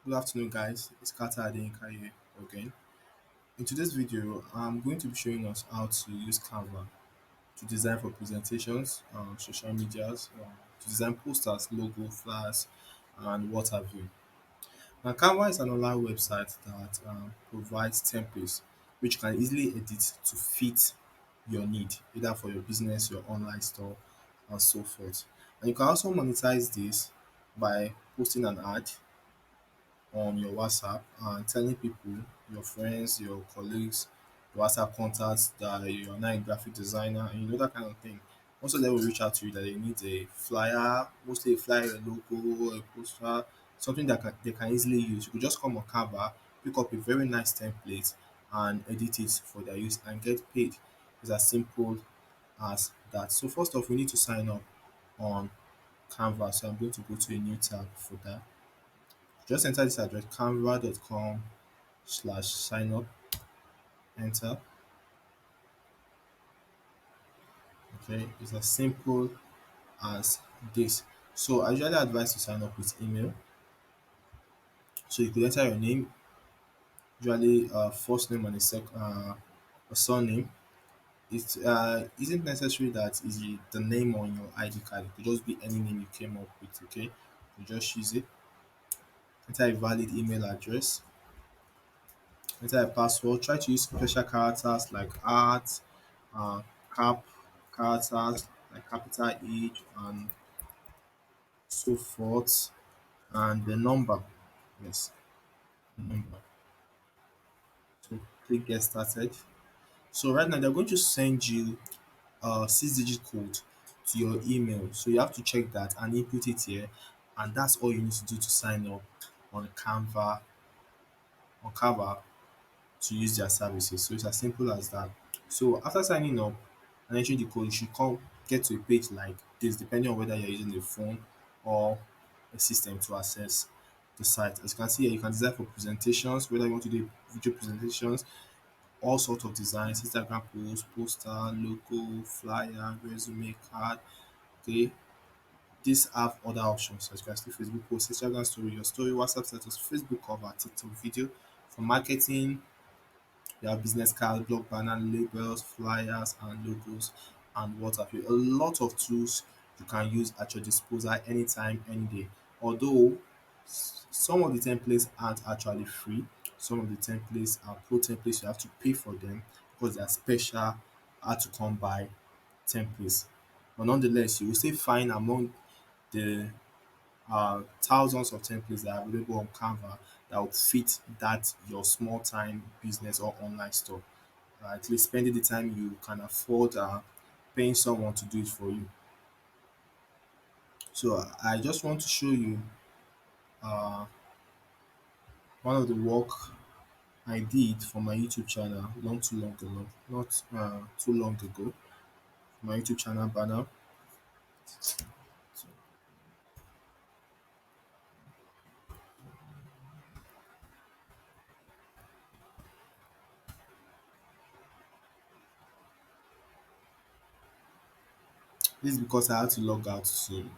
Good afternoon, guys. It's Kata Adeyinka here again. In today's video, I'm going to be showing us how to use Canva to design for presentations, social medias, to design posters, logo, flyers, and what have you. Now, Canva is an online website that provides templates which you can easily edit to fit your need, either for your business, your online store, and so forth. And you can also monetize this by posting an ad on your WhatsApp and telling people, your friends, your colleagues, your WhatsApp contacts that you're not a graphic designer and that kind of thing. Also, they will reach out to you that they need a flyer, mostly a flyer, a logo, a poster, something that they can easily use. You could just come on Canva, pick up a very nice template, and edit it for their use and get paid. It's as simple as that. So, first off, we need to sign up on Canva. So, I'm going to go to a new tab for that. Just enter this address canva.com/sign up, enter. Okay, it's as simple as this. So I usually advise to sign up with email. So you could enter your name, usually first name and a surname. It isn't necessary that is the name on your ID card. It could just be any name you came up with. Okay, you just use it. Enter a valid email address. Enter a password. Try to use special characters like art, uh, cap characters like capital H and so forth, and the number. Yes, number. So click get started. So right now they're going to send you a 6-digit code to your email. So you have to check that and input it here, and that's all you need to do to sign up on Canva on Canva to use their services. So it's as simple as that. So after signing up and entering the code, you should come get to a page like this, depending on whether you're using a phone or a system to access the site. As you can see here, you can design for presentations, whether you want to do video presentations, all sorts of designs, Instagram posts, poster, logo, flyer, resume, card. Okay. These have other options as you can see Facebook post, Instagram story, your story, WhatsApp status, Facebook cover, TikTok video. For marketing, you have business cards, blog banner, labels, flyers, and logos, and what have you. A lot of tools you can use at your disposal anytime, any day. Although some of the templates aren't actually free, some of the templates are pro templates, you have to pay for them because they are special, hard to come by templates. But nonetheless, you will still find among the thousands of templates that are available on Canva that will fit that your small time business or online store. At least spending the time you can afford paying someone to do it for you. So I just want to show you uh, one of the work I did for my YouTube channel long too long ago, not too long ago. My YouTube channel banner. So this is because I had to log out soon,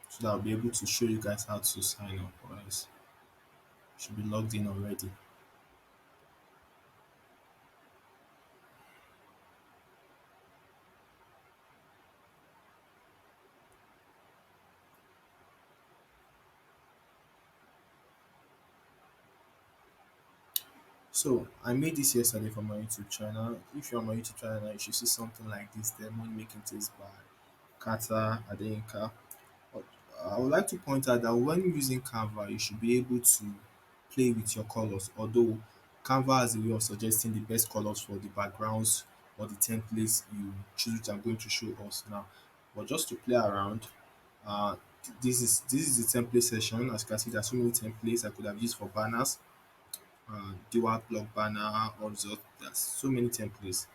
so that I'll be able to show you guys how to sign up. Or else you should be logged in already. So I made this yesterday for my YouTube channel. If you're on my YouTube channel, you should see something like this. The money making tips by Kata Adeyinka. But I would like to point out that when using Canva, you should be able to play with your colors. Although Canva has a way of suggesting the best colors for the backgrounds or the templates you choose, which I'm going to show us now. But just to play around, uh, this is the template section. As you can see, there are so many templates I could have used for banners, dual blog banner, also there's so many templates,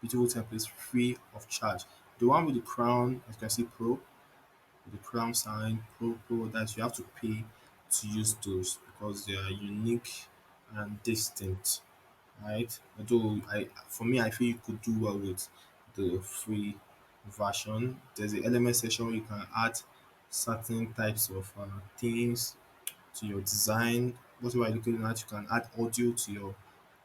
beautiful templates free of charge. The one with the crown, as you can see, pro, with the crown sign, pro, that you have to pay to use those because they are unique and distinct, right? Although for me, I feel you could do well with the free version. There's an element section where you can add certain types of themes to your design. Whatever you're looking at, you can add audio to your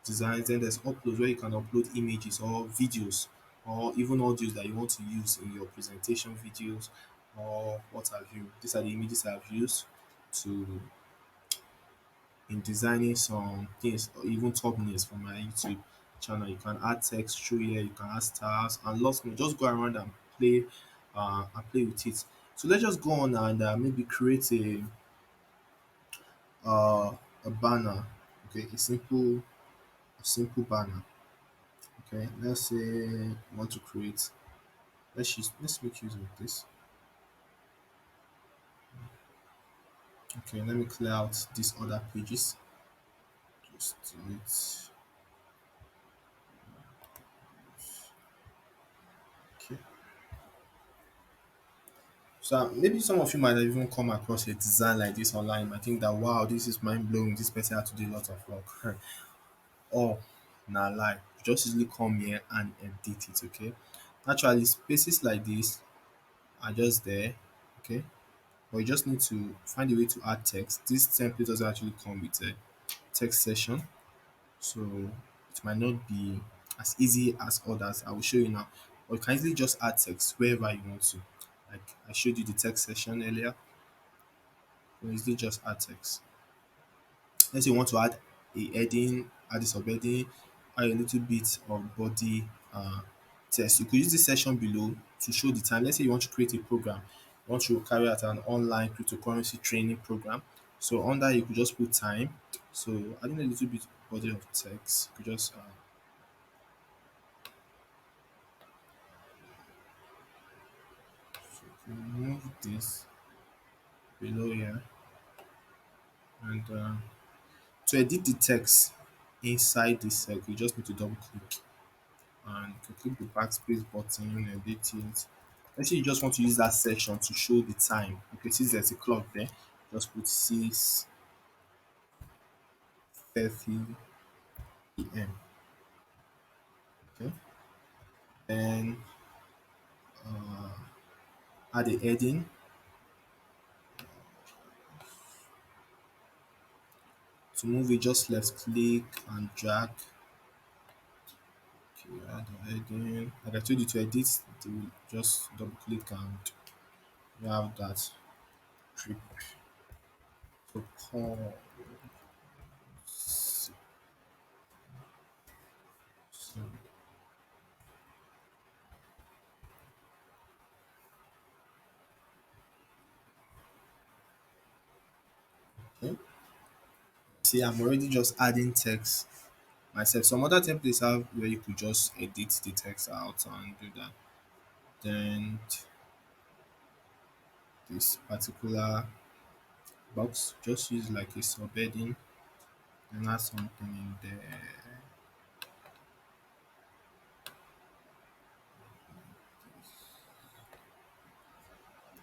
designs. Then there's upload where you can upload images or videos or even audios that you want to use in your presentation videos or what have you. These are the images I've used to in designing some things or even thumbnails for my YouTube channel. You can add text through here, you can add stars and lots more. Just go around and play with it. So let's just go on and maybe create uh, a banner. Okay, a simple banner. Okay, let's say I want to create. Let's make use of this. Okay, let me clear out these other pages. Just delete. Okay. So maybe some of you might have even come across a design like this online. You might think that wow, this is mind blowing. This person had to do a lot of work. Oh, nah lie. You just easily come here and edit it. Okay. Actually, spaces like this are just there. Okay. But you just need to find a way to add text. This template doesn't actually come with a text section, so it might not be as easy as others. I will show you now. Or you can easily just add text wherever you want to. Like I showed you the text section earlier. You can easily just add text. Let's say you want to add a heading, add a subheading, add a little bit of body text. You could use this section below to show the time. Let's say you want to create a program, you want to carry out an online cryptocurrency training program. So under you could just put time. So adding a little bit body of text, you could just remove this below here and to edit the text inside this circle, you just need to double click and you can click the backspace button, edit it. Let's say you just want to use that section to show the time. Okay, since there's a clock there, just put 6:30 p.m. Okay, then add a heading. To move it, just left click and drag. Okay, add a heading. Like I told you to edit, to just double click and you have that trip to call. So, okay. See, I'm already just adding text myself. Some other templates have where you could just edit the text out and do that. Then this particular box, just use like a subheading and add something in there.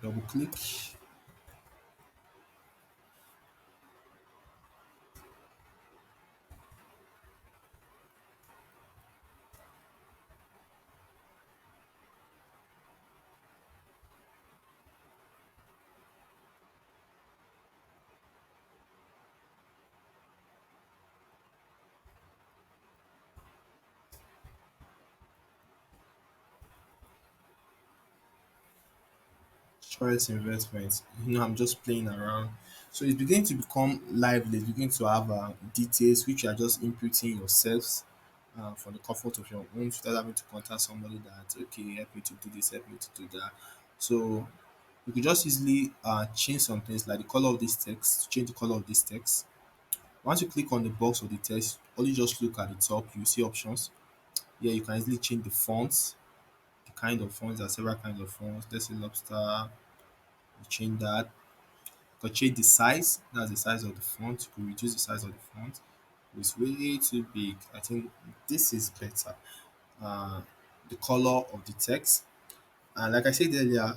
Double click. Choice investment. I'm just playing around. So it's beginning to become lively. It's beginning to have details which you are just inputting yourselves from the comfort of your home without having to contact somebody that okay help me to do this, help me to do that. So you could just easily change some things like the color of this text, change the color of this text. Once you click on the box of the text, only just look at the top, you see options. Here you can easily change the fonts, the kind of fonts. There are several kinds of fonts. Let's say lobster, you change that. You can change the size, that's the size of the font. You can reduce the size of the font. It's way too big. I think this is better. Uh, the color of the text. And like I said earlier,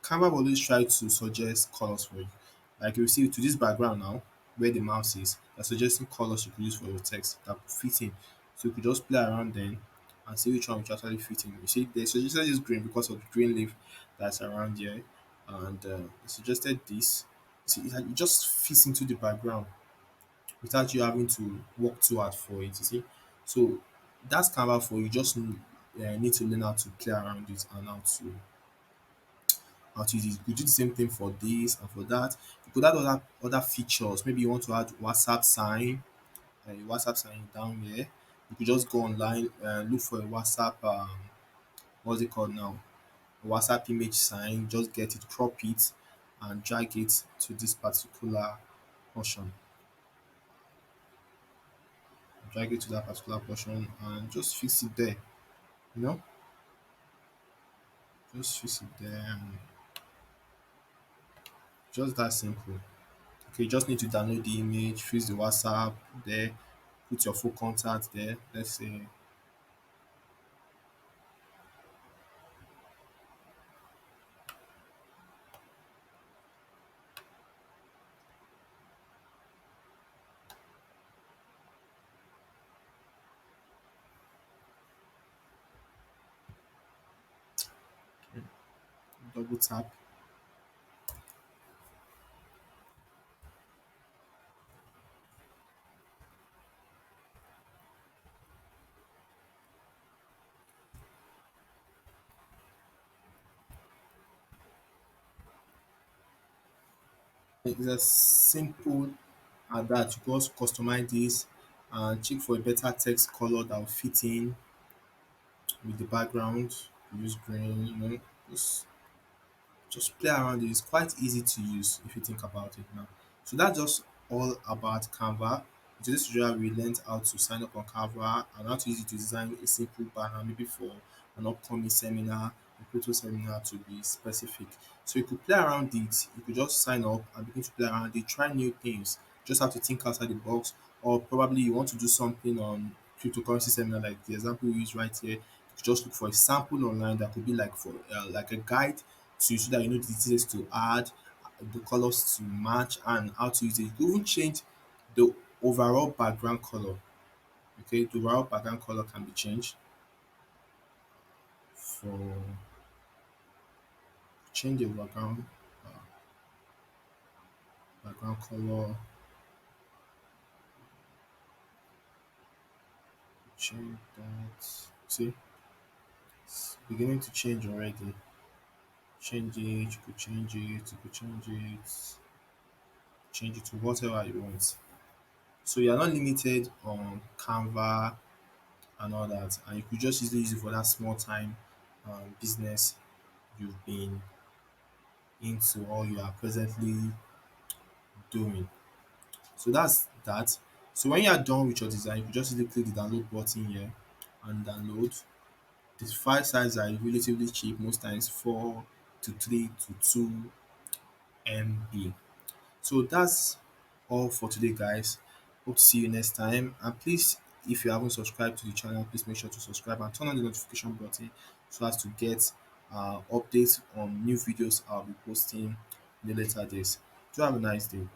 Canva will always try to suggest colors for you. Like you see to this background now, where the mouse is, they're suggesting colors you could use for your text that fit in. So you could just play around then and see which one which actually fit in. You see, they suggested this green because of the green leaf that's around here, and they suggested this. See, it just fits into the background without you having to work too hard for it. You see, so that's Canva for you. Just need to learn how to play around it and how to use it. You do the same thing for this and for that. You could add other features. Maybe you want to add WhatsApp sign, WhatsApp sign down here. You could just go online and look for a WhatsApp. What's it called now? A WhatsApp image sign. Just get it, crop it, and drag it to this particular portion. Drag it to that particular portion and just fix it there. You know, just fix it there. And just that simple. Okay, you just need to download the image, fix the WhatsApp there, put your full contact there. Let's say double tap. It's as simple as that. You just customize this and check for a better text color that will fit in with the background. Use green, just play around it. It's quite easy to use if you think about it now. So that's just all about Canva. In today's tutorial, we learned how to sign up on Canva and how to use it to design a simple banner, maybe for an upcoming seminar, a crypto seminar to be specific. So you could play around it. You could just sign up and begin to play around it, try new things. Just have to think outside the box, or probably you want to do something on cryptocurrency seminar, like the example we use right here. Just look for a sample online that could be like for like a guide to you so that you know the details to add, the colors to match, and how to use it. You can even change the overall background color. Okay, the overall background color can be changed for change the background color, change that. See, it's beginning to change already. Change it, you could change it, you could change it to whatever you want. So you're not limited on Canva and all that, and you could just easily use it for that small time business you've been into or you are presently doing. So that's that. So when you are done with your design, you can just easily click the download button here and download. The file size are relatively cheap, most times 4 to 3 to 2 MB. So that's all for today, guys. Hope to see you next time. And please, if you haven't subscribed to the channel, please make sure to subscribe and turn on the notification button so as to get updates on new videos I'll be posting in the later days. Do have a nice day.